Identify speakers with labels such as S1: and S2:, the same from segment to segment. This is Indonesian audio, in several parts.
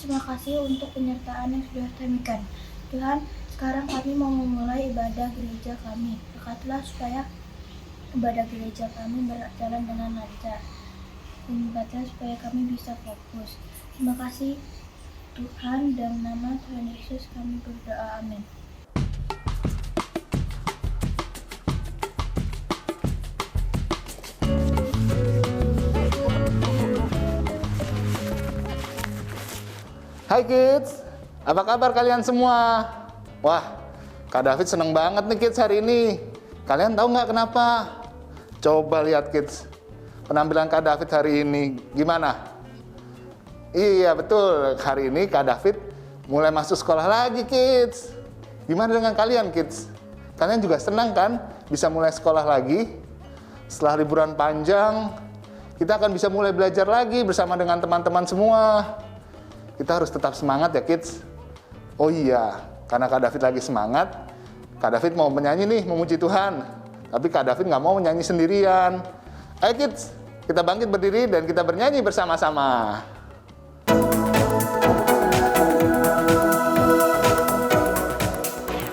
S1: terima kasih untuk penyertaan yang sudah kami berikan. Tuhan, sekarang kami mau memulai ibadah gereja kami. Berkatilah supaya ibadah gereja kami berjalan dengan lancar. Berkatilah supaya kami bisa fokus. Terima kasih Tuhan, dalam nama Tuhan Yesus kami berdoa, amin.
S2: Hai kids, apa kabar kalian semua? Wah, Kak David seneng banget nih kids hari ini. Kalian tahu nggak kenapa? Coba lihat kids, penampilan Kak David hari ini gimana? Iya betul, hari ini Kak David mulai masuk sekolah lagi kids. Gimana dengan kalian kids? Kalian juga senang kan bisa mulai sekolah lagi? Setelah liburan panjang, kita akan bisa mulai belajar lagi bersama dengan teman-teman semua. Kita harus tetap semangat ya kids. Oh iya, karena Kak David lagi semangat, Kak David mau menyanyi nih, memuji Tuhan. Tapi Kak David nggak mau menyanyi sendirian. Ayo kids, kita bangkit berdiri dan kita bernyanyi bersama-sama.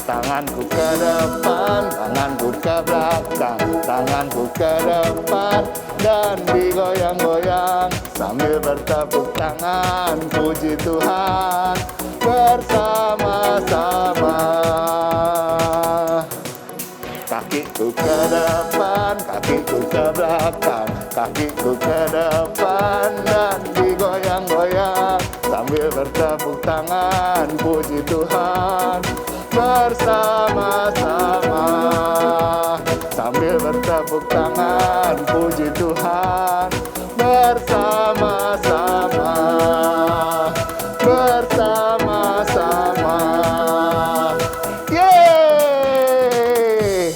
S2: Tanganku ke depan, tanganku ke belakang, tanganku ke depan dan digoyang-goyang sambil bertepuk tangan, puji Tuhan bersama-sama. Kakiku ke depan, kakiku ke belakang, kakiku ke depan dan digoyang-goyang sambil bertepuk tangan, puji Tuhan bersama-sama. Sambil bertepuk tangan, puji Tuhan bersama-sama. Bersama-sama. Yeay!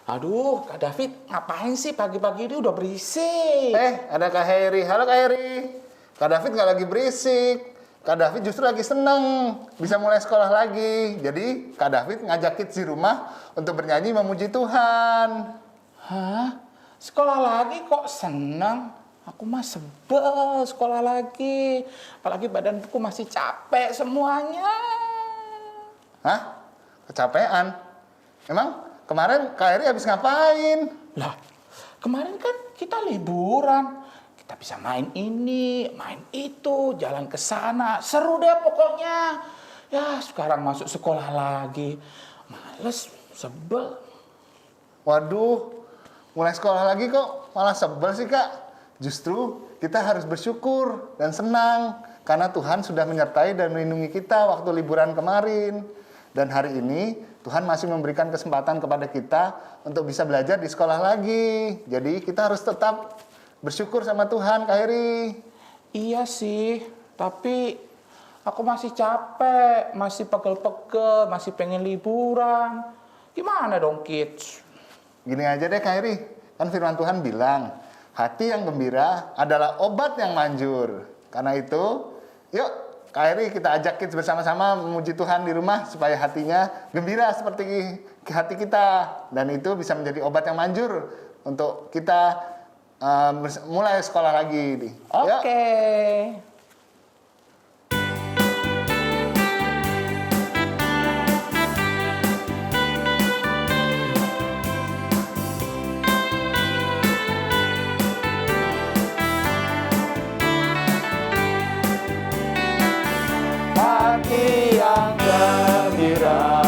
S3: Aduh, Kak David ngapain sih pagi-pagi ini udah berisik?
S2: Ada Kak Heri. Halo Kak Heri. Kak David nggak lagi berisik. Kak David justru lagi seneng bisa mulai sekolah lagi. Jadi Kak David ngajak kids di rumah untuk bernyanyi memuji Tuhan.
S3: Hah? Sekolah lagi kok seneng? Aku mah sebel sekolah lagi. Apalagi badanku masih capek semuanya.
S2: Hah? Kecapean? Emang kemarin Kak Heri habis ngapain?
S3: Lah, kemarin kan kita liburan. Kita bisa main ini, main itu, jalan ke sana. Seru deh pokoknya. Ya, sekarang masuk sekolah lagi. Males, sebel.
S2: Waduh, mulai sekolah lagi kok malah sebel sih Kak. Justru kita harus bersyukur dan senang karena Tuhan sudah menyertai dan melindungi kita waktu liburan kemarin. Dan hari ini Tuhan masih memberikan kesempatan kepada kita untuk bisa belajar di sekolah lagi. Jadi kita harus tetap bersyukur sama Tuhan, Kak Heri.
S3: Iya sih, tapi aku masih capek, masih pegel-pegel, masih pengen liburan. Gimana dong kids?
S2: Gini aja deh Kak Heri, kan firman Tuhan bilang, hati yang gembira adalah obat yang manjur. Karena itu, yuk Kak Heri kita ajak kids bersama-sama memuji Tuhan di rumah supaya hatinya gembira seperti hati kita. Dan itu bisa menjadi obat yang manjur untuk kita mulai sekolah lagi nih.
S3: Oke.
S2: Hati yang gembira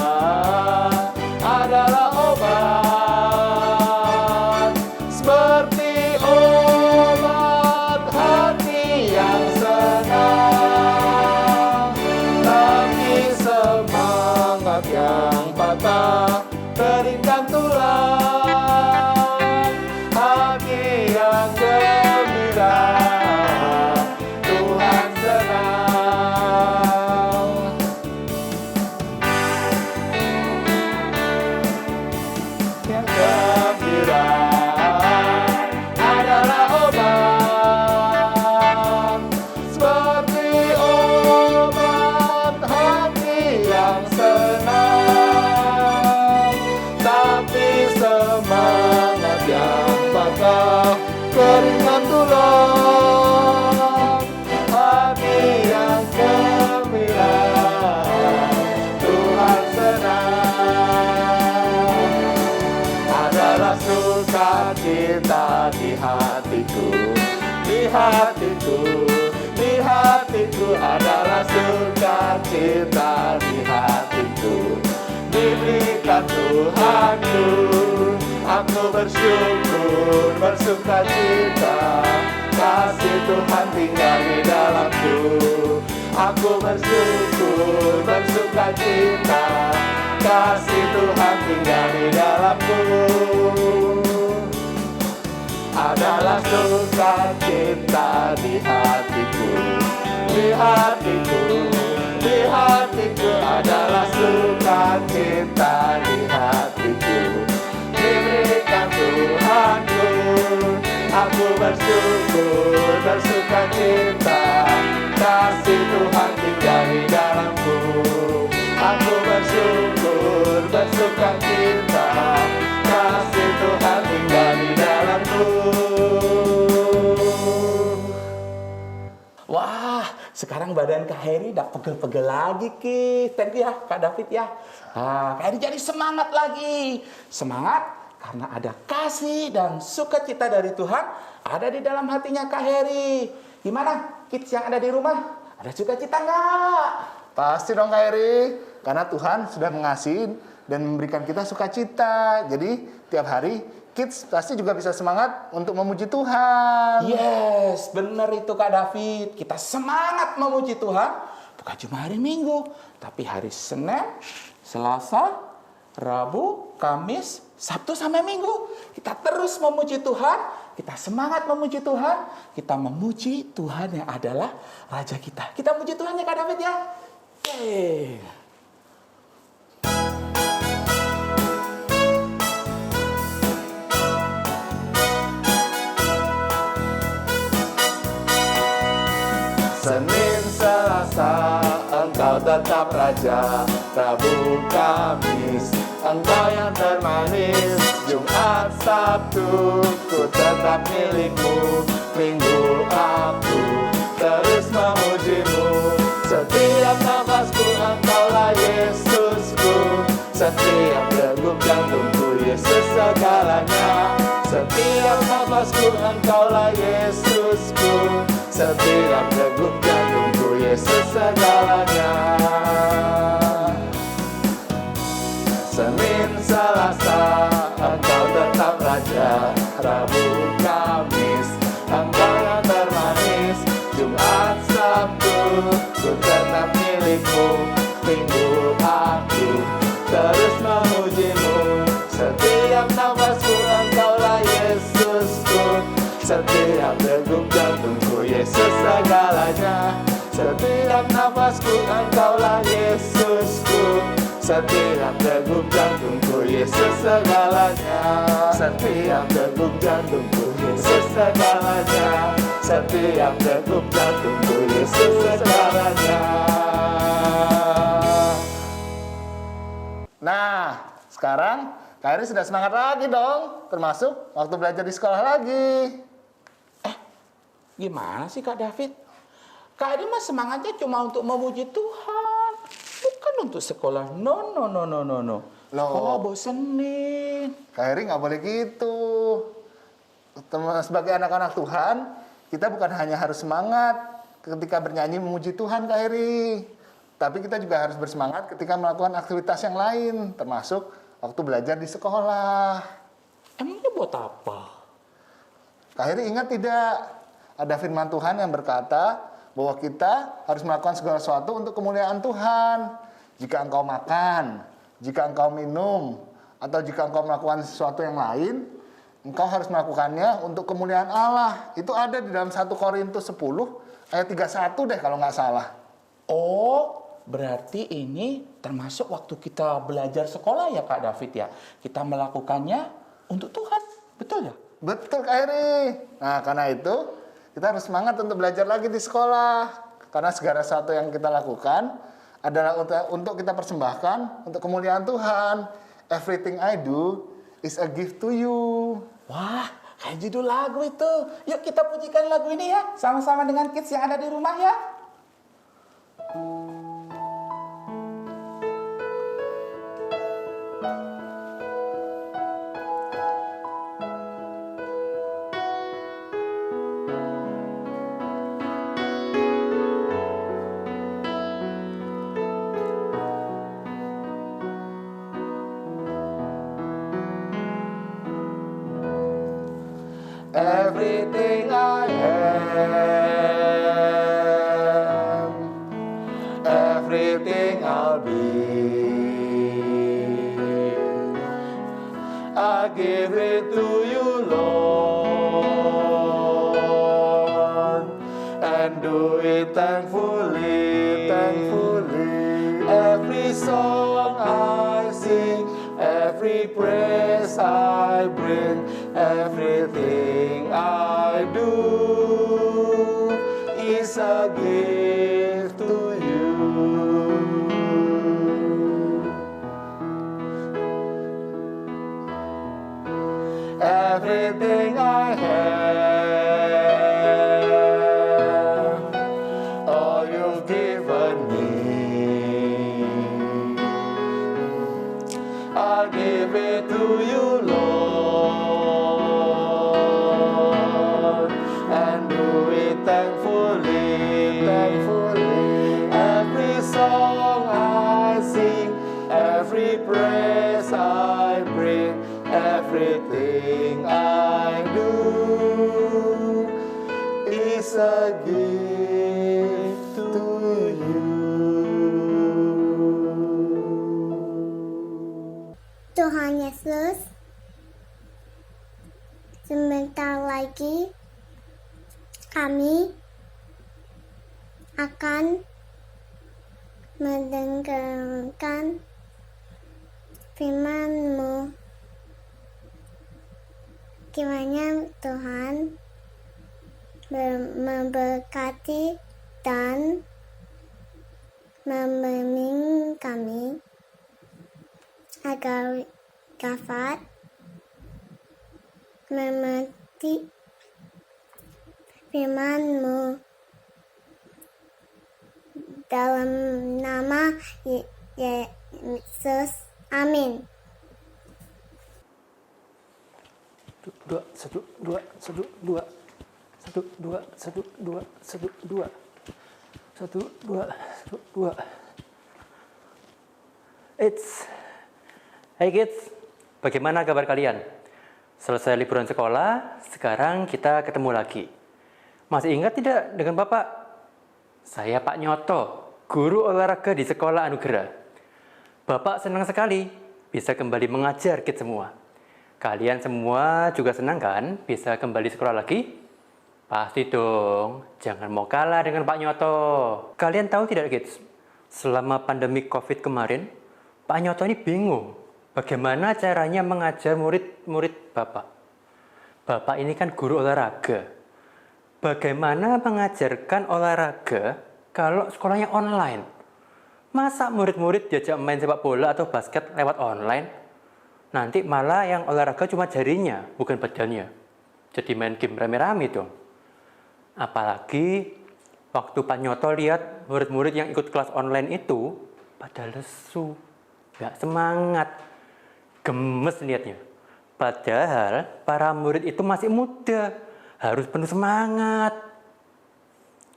S2: adalah obat, seperti obat hati yang sukacita di hatiku. Diberikan Tuhanku, aku bersyukur, bersukacita. Kasih Tuhan tinggal di dalamku. Aku bersyukur, bersukacita. Kasih Tuhan tinggal di dalamku. Adalah sukacita di hatiku, di hatiku, di hatiku. Adalah sukacita di hatiku. Diberikan Tuhanku, aku bersyukur, bersukacita. Kasih Tuhan tinggal di dalamku. Aku bersyukur, bersukacita. Kasih Tuhan tinggal di dalamku.
S3: Wah, sekarang badan Kak Heri udah pegel-pegel lagi, Ki. Thank you ya, Kak David ya. Kak Heri jadi semangat lagi. Semangat karena ada kasih dan sukacita dari Tuhan ada di dalam hatinya Kak Heri. Gimana, kids yang ada di rumah? Ada sukacita nggak?
S2: Pasti dong Kak Heri, karena Tuhan sudah mengasihi dan memberikan kita sukacita. Jadi tiap hari kids pasti juga bisa semangat untuk memuji Tuhan.
S3: Yes, benar itu Kak David. Kita semangat memuji Tuhan. Bukan cuma hari Minggu, tapi hari Senin, Selasa, Rabu, Kamis, Sabtu sampai Minggu. Kita terus memuji Tuhan. Kita semangat memuji Tuhan. Kita memuji Tuhan yang adalah Raja kita. Kita puji Tuhan ya Kak David ya. Yeay.
S2: Senin, Selasa, Engkau tetap Raja. Rabu, Kamis, Engkau yang termanis. Jumat, Sabtu, ku tetap milikmu. Minggu, aku terus memujimu. Setiap nafasku, Engkaulah Yesusku. Setiap degup jantungku, Yesus segalanya. Setiap nafasku, Engkaulah Yesusku. Setiap degup jantungku, Yesus segalanya. Senin, Selasa, Engkau tetap Raja. Rabu, Kamis, Engkau yang termanis. Jumat, Sabtu, ku tetap milikmu. Minggu, aku terus memujimu. Setiap nafasku, Engkaulah Yesusku. Setiap degup jantungku, Yesus segalanya. Setiap nafasku, Engkaulah Yesusku. Setiap degup jantungku, Yesus segalanya. Setiap degup jantungku, Yesus segalanya. Setiap degup jantungku, Yesus segalanya. Nah, sekarang Kak Heri sudah semangat lagi dong, termasuk waktu belajar di sekolah lagi.
S3: Gimana sih Kak David? Kak Heri mah semangatnya cuma untuk memuji Tuhan. Bukan untuk sekolah. No. Sekolah bosenin.
S2: Kak Heri nggak boleh gitu. Sebagai anak-anak Tuhan, kita bukan hanya harus semangat ketika bernyanyi memuji Tuhan Kak Heri. Tapi kita juga harus bersemangat ketika melakukan aktivitas yang lain, termasuk waktu belajar di sekolah.
S3: Emangnya buat apa?
S2: Kak Heri ingat tidak? Ada firman Tuhan yang berkata bahwa kita harus melakukan segala sesuatu untuk kemuliaan Tuhan. Jika engkau makan, jika engkau minum, atau jika engkau melakukan sesuatu yang lain, engkau harus melakukannya untuk kemuliaan Allah. Itu ada di dalam 1 Korintus 10 ayat 31 deh kalau nggak salah.
S3: Oh, berarti ini termasuk waktu kita belajar sekolah ya Kak David ya. Kita melakukannya untuk Tuhan, betul ya?
S2: Betul Kak Heri. Nah karena itu kita harus semangat untuk belajar lagi di sekolah. Karena segala sesuatu yang kita lakukan adalah untuk kita persembahkan untuk kemuliaan Tuhan. Everything I do is a gift to you.
S3: Wah, kayak judul lagu itu. Yuk kita pujikan lagu ini ya. Sama-sama dengan kids yang ada di rumah ya.
S2: everything I am, everything I'll be. I give it to you, Lord, and do it thankfully, thankfully. Every song I sing, every praise I bring, everything I do is a gift to you. Everything I have, all you've given me, I'll give it to you, Lord, and do it thankfully, thankfully. Every song I sing, every praise I bring, everything I do is a gift to you.
S4: Tuhan Yesus, sebentar lagi kami akan mendengarkan firman-Mu. Kiranya Tuhan memberkati dan membimbing kami agar dapat mengerti firman-Mu dalam nama Yesus. Amin.
S5: Satu, dua, satu, dua. Satu, dua, satu, dua, satu, dua. Satu, dua, satu, dua. Hai kids, bagaimana kabar kalian? Selesai liburan sekolah, sekarang kita ketemu lagi. Masih ingat tidak dengan Bapak? Saya Pak Nyoto, guru olahraga di Sekolah Anugerah. Bapak senang sekali bisa kembali mengajar kids semua. Kalian semua juga senang kan bisa kembali sekolah lagi? Pasti dong, jangan mau kalah dengan Pak Nyoto. Kalian tahu tidak kids, selama pandemi COVID kemarin, Pak Nyoto ini bingung bagaimana caranya mengajar murid-murid Bapak. Bapak ini kan guru olahraga. Bagaimana mengajarkan olahraga kalau sekolahnya online? Masa murid-murid diajak main sepak bola atau basket lewat online? Nanti malah yang olahraga cuma jarinya, bukan badannya. Jadi main game rame-rame dong. Apalagi waktu Pak Nyoto lihat murid-murid yang ikut kelas online itu pada lesu, gak semangat, gemes lihatnya. Padahal para murid itu masih muda, harus penuh semangat.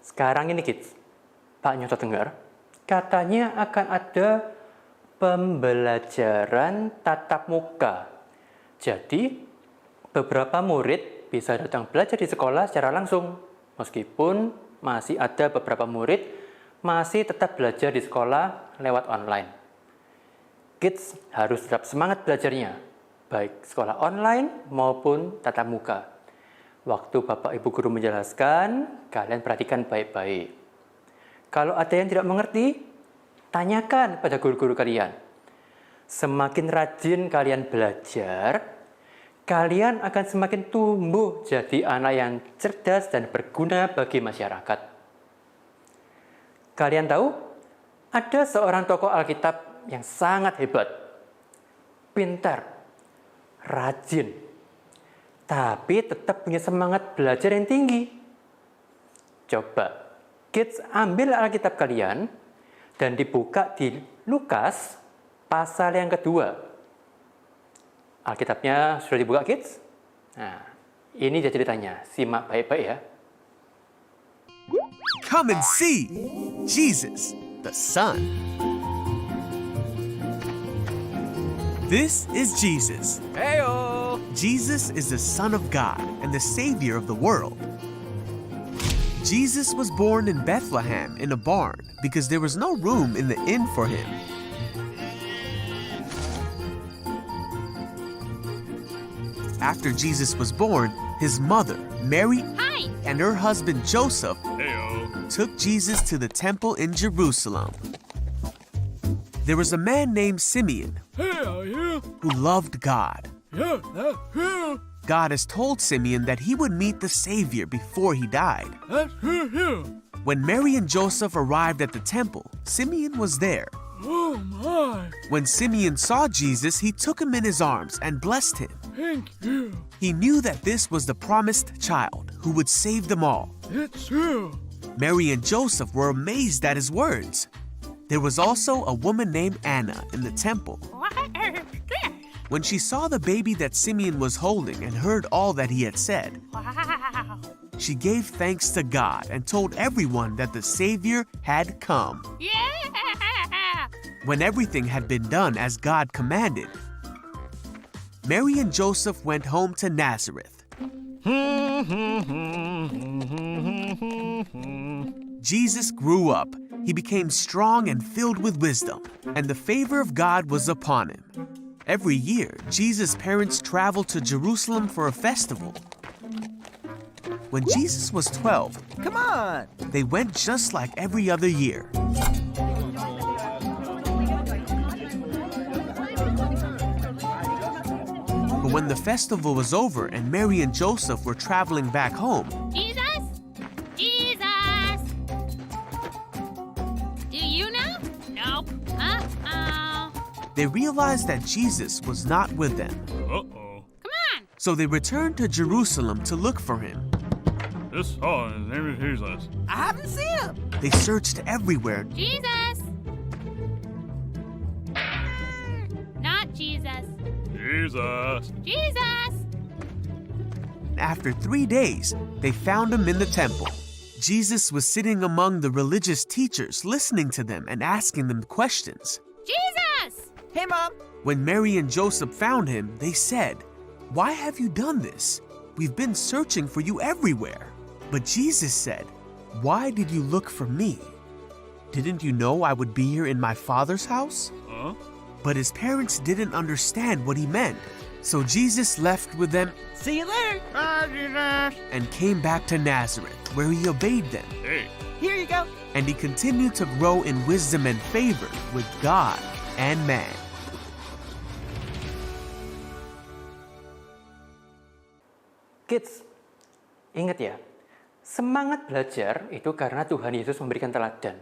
S5: Sekarang ini kids, Pak Nyoto dengar, katanya akan ada pembelajaran tatap muka. Jadi, beberapa murid bisa datang belajar di sekolah secara langsung, meskipun masih ada beberapa murid masih tetap belajar di sekolah lewat online. Kids harus tetap semangat belajarnya, baik sekolah online maupun tatap muka. Waktu Bapak Ibu Guru menjelaskan, kalian perhatikan baik-baik. Kalau ada yang tidak mengerti, tanyakan pada guru-guru kalian. Semakin rajin kalian belajar, kalian akan semakin tumbuh jadi anak yang cerdas dan berguna bagi masyarakat. Kalian tahu, ada seorang tokoh Alkitab yang sangat hebat, pintar, rajin, tapi tetap punya semangat belajar yang tinggi. Coba, kids ambil Alkitab kalian, dan dibuka di Lukas pasal yang kedua. Alkitabnya sudah dibuka kids? Nah, ini dia ceritanya. Simak baik-baik ya.
S6: Come and see Jesus, the Son. This is Jesus.
S7: Heyo!
S6: Jesus is the Son of God and the Savior of the world. Jesus was born in Bethlehem in a barn because there was no room in the inn for him. After Jesus was born, his mother, Mary, and her husband Joseph took Jesus to the temple in Jerusalem. There was a man named Simeon who loved God. God has told Simeon that he would meet the Savior before he died. When Mary and Joseph arrived at the temple, Simeon was there.
S7: Oh my!
S6: When Simeon saw Jesus, he took him in his arms and blessed him.
S7: Thank you.
S6: He knew that this was the promised child who would save them all.
S7: It's true.
S6: Mary and Joseph were amazed at his words. There was also a woman named Anna in the temple. When she saw the baby that Simeon was holding and heard all that he had said,
S7: Wow.
S6: she gave thanks to God and told everyone that the Savior had come.
S7: Yeah.
S6: When everything had been done as God commanded, Mary and Joseph went home to Nazareth. Jesus grew up. He became strong and filled with wisdom, and the favor of God was upon him. Every year, Jesus' parents traveled to Jerusalem for a festival. When Jesus was 12, they went just like every other year. But when the festival was over and Mary and Joseph were traveling back home,
S7: Jesus? Jesus! Do you know? Nope. Uh-oh.
S6: they realized that Jesus was not with them.
S7: Uh-oh. Come on!
S6: So they returned to Jerusalem to look for him.
S7: This song, his name is Jesus.
S8: I haven't seen him.
S6: They searched everywhere,
S7: Jesus! Not Jesus. Jesus. Jesus!
S6: and after 3 days, they found him in the temple. Jesus was sitting among the religious teachers, listening to them and asking them questions.
S7: Jesus!
S8: Hey, Mom.
S6: When Mary and Joseph found him, they said, "Why have you done this? We've been searching for you everywhere." But Jesus said, "Why did you look for me? Didn't you know I would be here in my Father's house?"
S7: Huh?
S6: But his parents didn't understand what he meant. So Jesus left with them
S8: See you later.
S7: Bye, Jesus.
S6: and came back to Nazareth, where he obeyed them.
S7: Hey.
S8: Here you go.
S6: And he continued to grow in wisdom and favor with God and man.
S5: Kids, ingat ya, semangat belajar itu karena Tuhan Yesus memberikan teladan.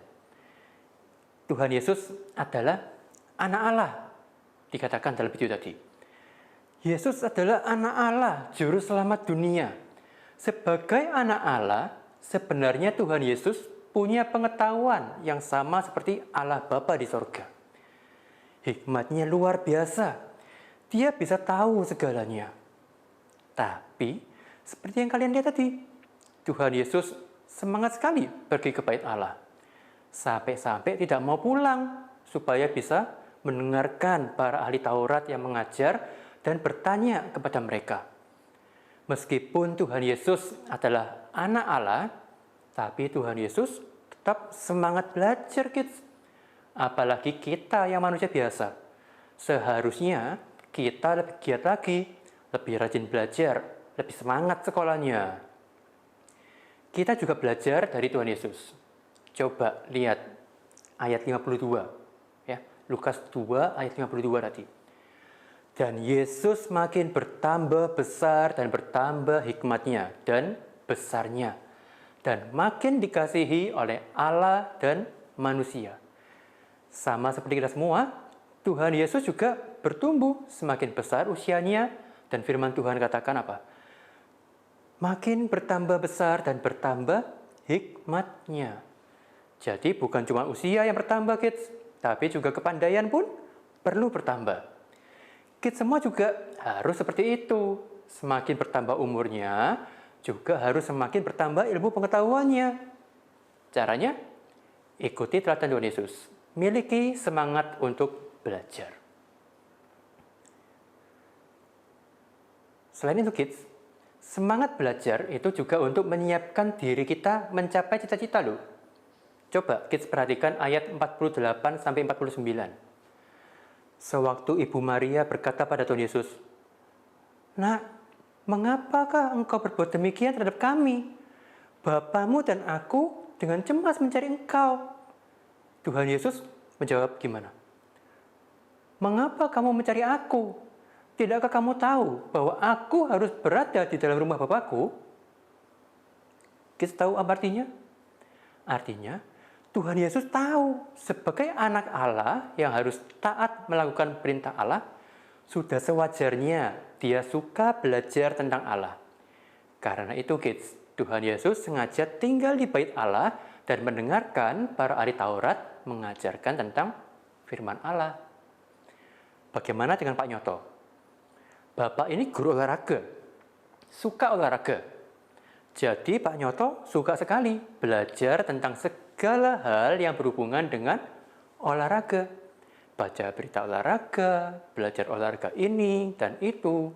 S5: Tuhan Yesus adalah anak Allah, dikatakan dalam video tadi. Yesus adalah anak Allah, juru selamat dunia. Sebagai anak Allah, sebenarnya Tuhan Yesus punya pengetahuan yang sama seperti Allah Bapa di sorga. Hikmatnya luar biasa. Dia bisa tahu segalanya. Tapi, seperti yang kalian lihat tadi, Tuhan Yesus semangat sekali pergi ke bait Allah. Sampai-sampai tidak mau pulang supaya bisa mendengarkan para ahli Taurat yang mengajar dan bertanya kepada mereka. Meskipun Tuhan Yesus adalah anak Allah, tapi Tuhan Yesus tetap semangat belajar, kids. Apalagi kita yang manusia biasa. Seharusnya kita lebih giat lagi, lebih rajin belajar, lebih semangat sekolahnya. Kita juga belajar dari Tuhan Yesus. Coba lihat ayat 52. Ya, Lukas 2 ayat 52 tadi. Dan Yesus makin bertambah besar dan bertambah hikmatnya dan besarnya. Dan makin dikasihi oleh Allah dan manusia. Sama seperti kita semua, Tuhan Yesus juga bertumbuh semakin besar usianya. Dan firman Tuhan katakan apa? Makin bertambah besar dan bertambah hikmatnya. Jadi bukan cuma usia yang bertambah, kids, tapi juga kepandaian pun perlu bertambah. Kids semua juga harus seperti itu. Semakin bertambah umurnya, juga harus semakin bertambah ilmu pengetahuannya. Caranya, ikuti teladan Tuhan Yesus. Miliki semangat untuk belajar. Selain itu kids, semangat belajar itu juga untuk menyiapkan diri kita mencapai cita-cita loh. Coba kids perhatikan ayat 48 sampai 49. Sewaktu Ibu Maria berkata pada Tuhan Yesus, "Nak, mengapakah engkau berbuat demikian terhadap kami? Bapamu dan aku dengan cemas mencari engkau." Tuhan Yesus menjawab gimana? "Mengapa kamu mencari aku? Tidakkah kamu tahu bahwa aku harus berada di dalam rumah Bapakku?" Kita tahu apa artinya? Artinya, Tuhan Yesus tahu sebagai anak Allah yang harus taat melakukan perintah Allah, sudah sewajarnya dia suka belajar tentang Allah. Karena itu kids, Tuhan Yesus sengaja tinggal di bait Allah dan mendengarkan para ahli Taurat mengajarkan tentang firman Allah. Bagaimana dengan Pak Nyoto? Bapak ini guru olahraga, suka olahraga. Jadi Pak Nyoto suka sekali belajar tentang segala hal yang berhubungan dengan olahraga. Baca berita olahraga, belajar olahraga ini dan itu.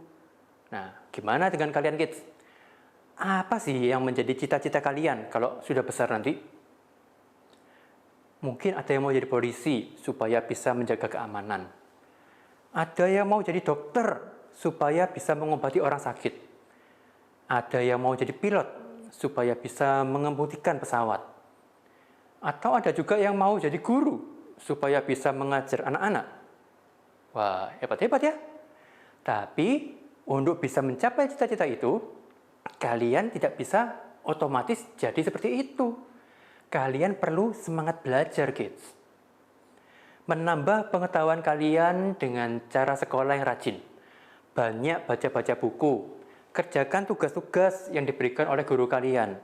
S5: Nah, gimana dengan kalian kids? Apa sih yang menjadi cita-cita kalian kalau sudah besar nanti? Mungkin ada yang mau jadi polisi supaya bisa menjaga keamanan. Ada yang mau jadi dokter supaya bisa mengobati orang sakit. Ada yang mau jadi pilot supaya bisa mengemudikan pesawat. Atau ada juga yang mau jadi guru supaya bisa mengajar anak-anak. Wah, hebat-hebat ya. Tapi untuk bisa mencapai cita-cita itu, kalian tidak bisa otomatis jadi seperti itu. Kalian perlu semangat belajar, kids. Menambah pengetahuan kalian dengan cara sekolah yang rajin. Banyak baca-baca buku. Kerjakan tugas-tugas yang diberikan oleh guru kalian.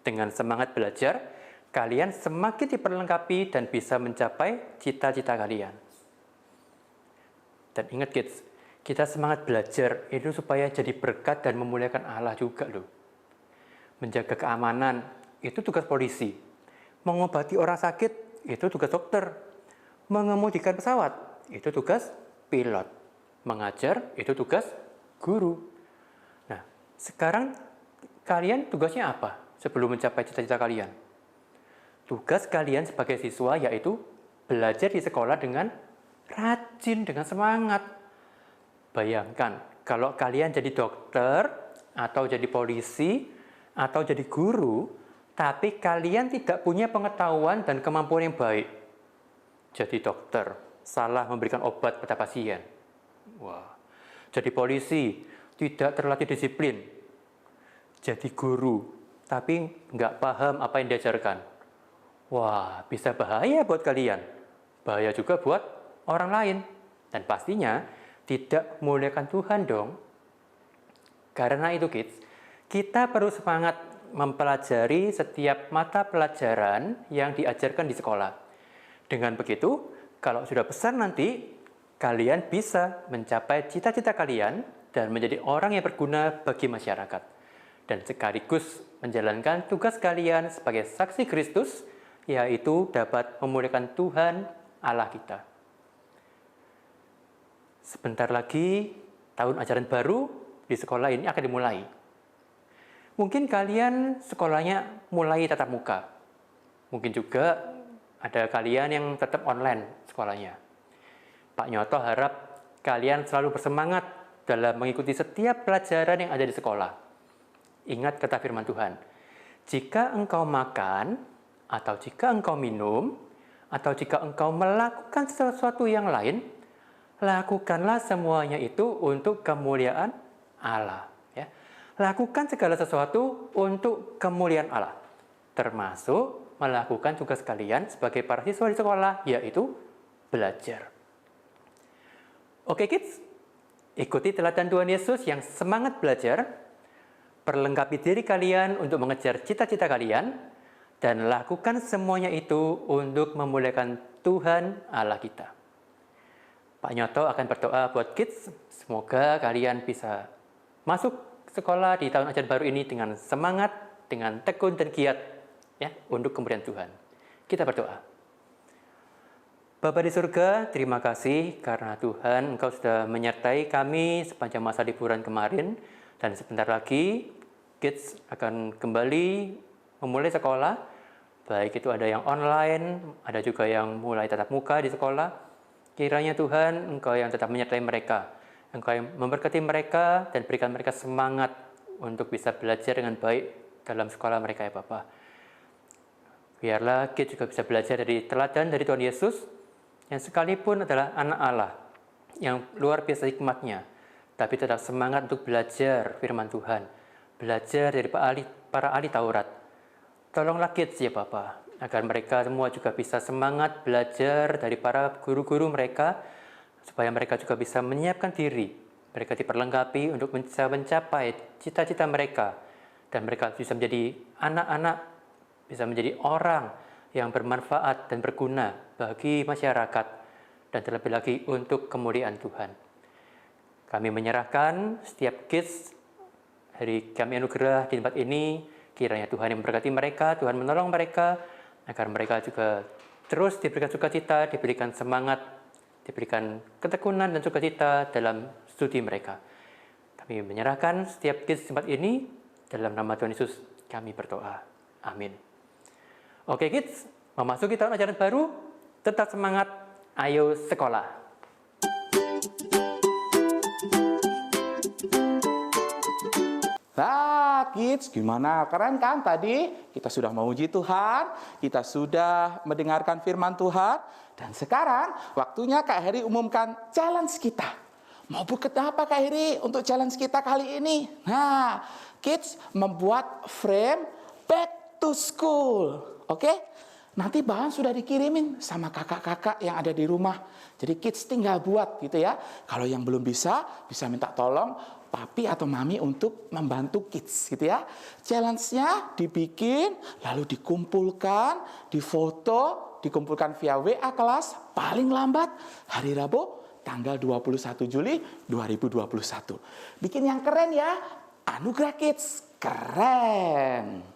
S5: Dengan semangat belajar, kalian semakin diperlengkapi dan bisa mencapai cita-cita kalian. Dan ingat kids, kita semangat belajar itu supaya jadi berkat dan memuliakan Allah juga loh. Menjaga keamanan itu tugas polisi. Mengobati orang sakit itu tugas dokter. Mengemudikan pesawat itu tugas pilot. Mengajar itu tugas guru. Nah, sekarang kalian tugasnya apa sebelum mencapai cita-cita kalian? Tugas kalian sebagai siswa yaitu belajar di sekolah dengan rajin, dengan semangat. Bayangkan, kalau kalian jadi dokter, atau jadi polisi, atau jadi guru, tapi kalian tidak punya pengetahuan dan kemampuan yang baik. Jadi dokter, salah memberikan obat pada pasien. Wah, jadi polisi, tidak terlatih disiplin. Jadi guru, tapi nggak paham apa yang diajarkan. Wah, bisa bahaya buat kalian. Bahaya juga buat orang lain. Dan pastinya tidak memuliakan Tuhan dong. Karena itu kids, kita perlu semangat mempelajari setiap mata pelajaran yang diajarkan di sekolah. Dengan begitu, kalau sudah besar nanti, kalian bisa mencapai cita-cita kalian dan menjadi orang yang berguna bagi masyarakat. Dan sekaligus menjalankan tugas kalian sebagai saksi Kristus, yaitu dapat memuliakan Tuhan Allah kita. Sebentar lagi, tahun ajaran baru di sekolah ini akan dimulai. Mungkin kalian sekolahnya mulai tatap muka. Mungkin juga ada kalian yang tetap online sekolahnya. Pak Nyoto harap kalian selalu bersemangat dalam mengikuti setiap pelajaran yang ada di sekolah. Ingat kata firman Tuhan, jika engkau makan, atau jika engkau minum, atau jika engkau melakukan sesuatu yang lain, lakukanlah semuanya itu untuk kemuliaan Allah. Ya. Lakukan segala sesuatu untuk kemuliaan Allah, termasuk melakukan tugas kalian sebagai para siswa di sekolah, yaitu belajar. Oke kids, ikuti teladan Tuhan Yesus yang semangat belajar, perlengkapi diri kalian untuk mengejar cita-cita kalian, dan lakukan semuanya itu untuk memuliakan Tuhan Allah kita. Pak Nyoto akan berdoa buat kids, semoga kalian bisa masuk sekolah di tahun ajaran baru ini dengan semangat, dengan tekun dan giat ya untuk kemuliaan Tuhan. Kita berdoa. Bapa di surga, terima kasih karena Tuhan Engkau sudah menyertai kami sepanjang masa liburan kemarin. Dan sebentar lagi, kids akan kembali memulai sekolah. Baik itu ada yang online, ada juga yang mulai tatap muka di sekolah. Kiranya Tuhan, Engkau yang tetap menyertai mereka. Engkau yang memberkati mereka dan berikan mereka semangat untuk bisa belajar dengan baik dalam sekolah mereka ya Bapa. Biarlah kids juga bisa belajar dari teladan dari Tuhan Yesus, yang sekalipun adalah anak Allah, yang luar biasa hikmatnya, tapi tetap semangat untuk belajar firman Tuhan, belajar dari para ahli Taurat. Tolonglah kids ya Bapa, agar mereka semua juga bisa semangat belajar dari para guru-guru mereka, supaya mereka juga bisa menyiapkan diri, mereka diperlengkapi untuk bisa mencapai cita-cita mereka, dan mereka bisa menjadi anak-anak, bisa menjadi orang yang bermanfaat dan berguna bagi masyarakat, dan terlebih lagi untuk kemuliaan Tuhan. Kami menyerahkan setiap kids dari kami anugerah di tempat ini, kiranya Tuhan yang memberkati mereka, Tuhan menolong mereka, agar mereka juga terus diberikan sukacita, diberikan semangat, diberikan ketekunan dan sukacita dalam studi mereka. Kami menyerahkan setiap kids di tempat ini, dalam nama Tuhan Yesus kami berdoa. Amin. Oke kids, memasuki tahun ajaran baru, tetap semangat, ayo sekolah.
S3: Nah, kids, gimana? Keren kan tadi? Kita sudah memuji Tuhan, kita sudah mendengarkan firman Tuhan, dan sekarang waktunya Kak Heri umumkan challenge kita. Mau buat apa Kak Heri untuk challenge kita kali ini? Nah, kids membuat frame back to school. Oke? Nanti bahan sudah dikirimin sama kakak-kakak yang ada di rumah. Jadi kids tinggal buat gitu ya. Kalau yang belum bisa minta tolong papi atau mami untuk membantu kids gitu ya. Challenge-nya dibikin, lalu dikumpulkan, difoto, dikumpulkan via WA kelas paling lambat hari Rabu tanggal 21 Juli 2021. Bikin yang keren ya. Anugerah Kids keren.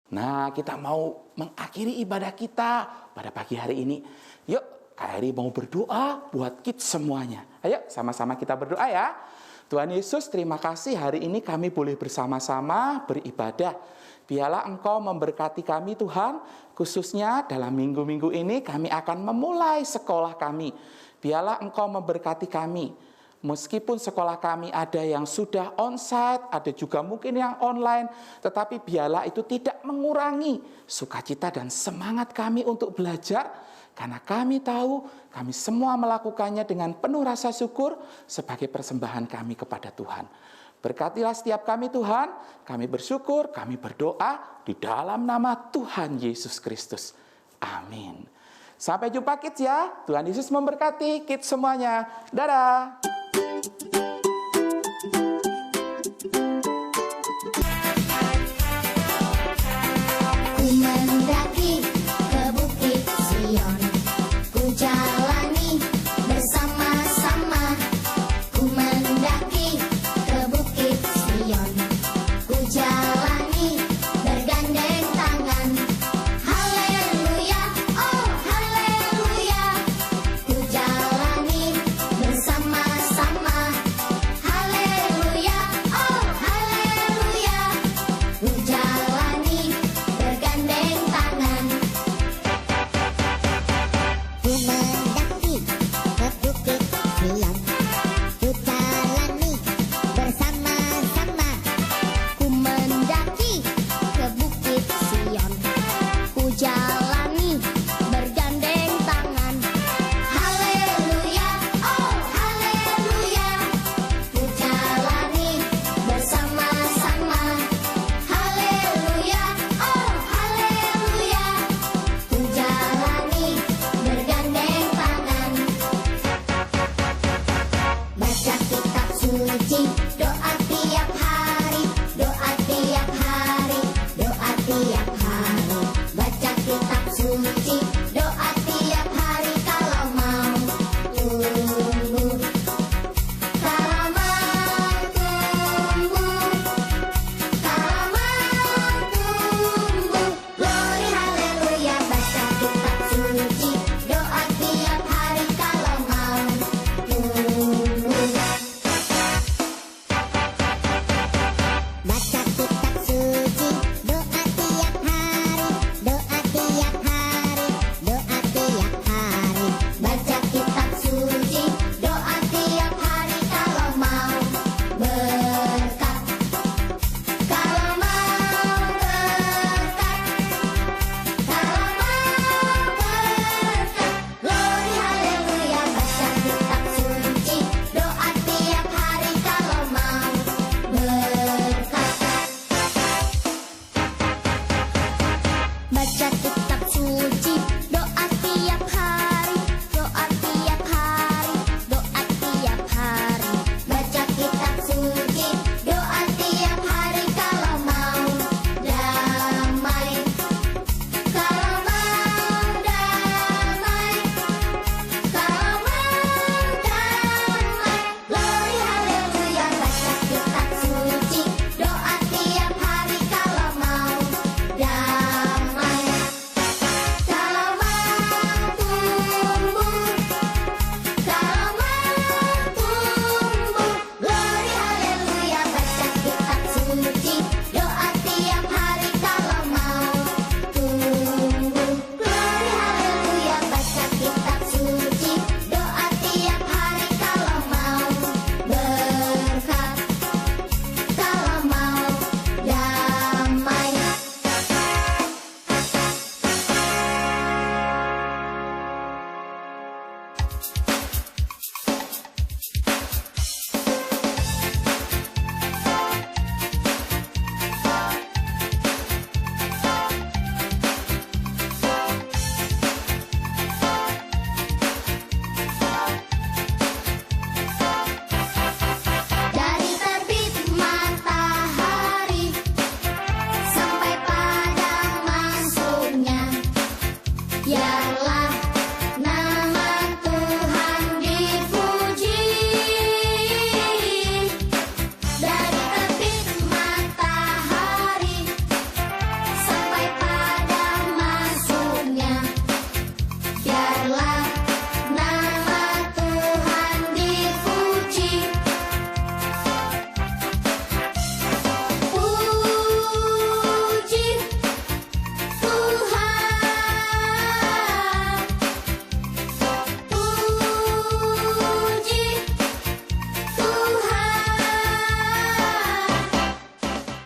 S3: Nah, kita mau mengakhiri ibadah kita pada pagi hari ini. Yuk, Kak Heri mau berdoa buat kids semuanya. Ayo, sama-sama kita berdoa ya. Tuhan Yesus, terima kasih hari ini kami boleh bersama-sama beribadah. Biarlah Engkau memberkati kami Tuhan, khususnya dalam minggu-minggu ini kami akan memulai sekolah kami. Biarlah Engkau memberkati kami. Meskipun sekolah kami ada yang sudah onsite, ada juga mungkin yang online, tetapi biarlah itu tidak mengurangi sukacita dan semangat kami untuk belajar, karena kami tahu kami semua melakukannya dengan penuh rasa syukur sebagai persembahan kami kepada Tuhan. Berkatilah setiap kami Tuhan, kami bersyukur, kami berdoa di dalam nama Tuhan Yesus Kristus. Amin. Sampai jumpa kids ya, Tuhan Yesus memberkati kids semuanya. Dadah.
S4: Ku mendaki ke Bukit Sion, ku jalani bersama-sama. Ku mendaki ke Bukit Sion, ku jalani bergandeng tangan. Haleluya, oh haleluya. Ku jalani bersama-sama. Jika